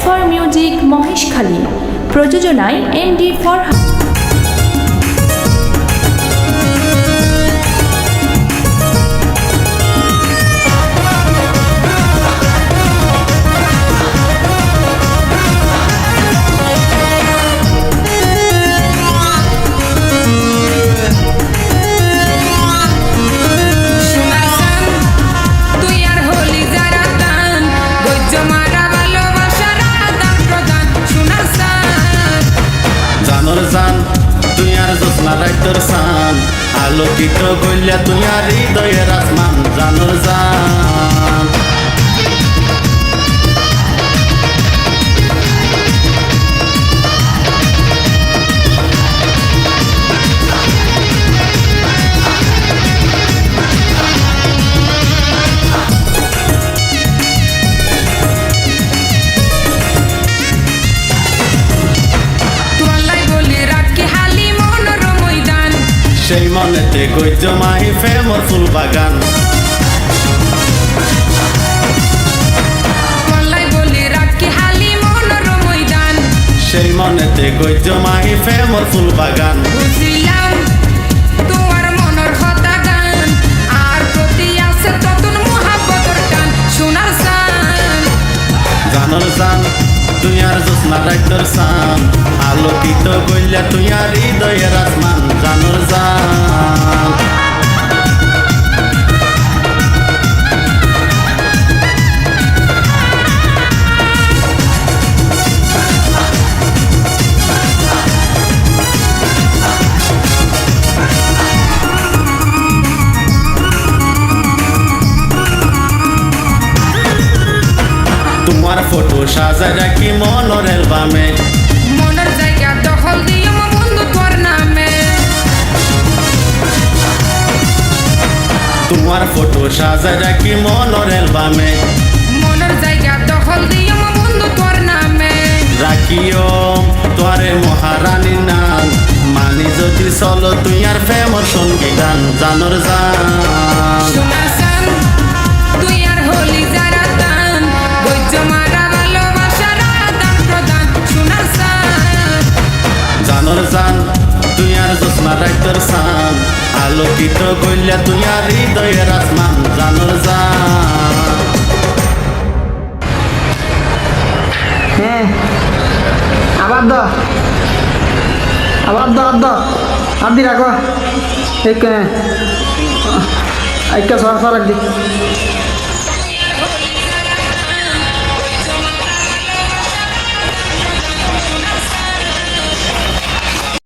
For music Maheshkhali, প্রযোজনায় MD Farhad. তুই আর জোৎস্না রাইতর সান, আলোকিত কইলা তুই আর হৃদয়ের আসমান। জানোর জান সেই মনেতে গদ্য মাহি ফেমর ফুল বাগান। সেই মনেতে গদ্য মাহি ফেমর ফুল বাগান। বুঝিলাম তোমার মনের কথা গান, আর প্রতি আছে ততন মহাব্বতর টান। সোনার সান জানোর জান তুই আর জোৎস্না রাইতর সান, আলোকিত কইলা তুই আর হৃদয়ের আসমান। জানোর জান তোমার ফটো সাজায় রাখি মনের অ্যালবামে, মনের জায়গা দখল দিও বন্ধু তোর নামে। তোমার ফটো সাজায় রাখি মনের অ্যালবামে, মনের জায়গা দখল দিও বন্ধু তোর নামে। রাখিও তোরে মহারানী নাম, মানি যদি চলো তুই আর ফেমর সঙ্গী গান। জানোর জান সোনার সান তুই আর হলি যারা দান, বৈজ্য মারা ভালোবাসার আদান প্রদান। সোনার সান জানোর জান তুই আর জোৎস্না রাইতর সান, আলোকিত কইলা তুই আর হৃদয়ের আসমান। জানোর জান হ্যাঁ আবার দ আর দি রাখো এক একটা সর সর দি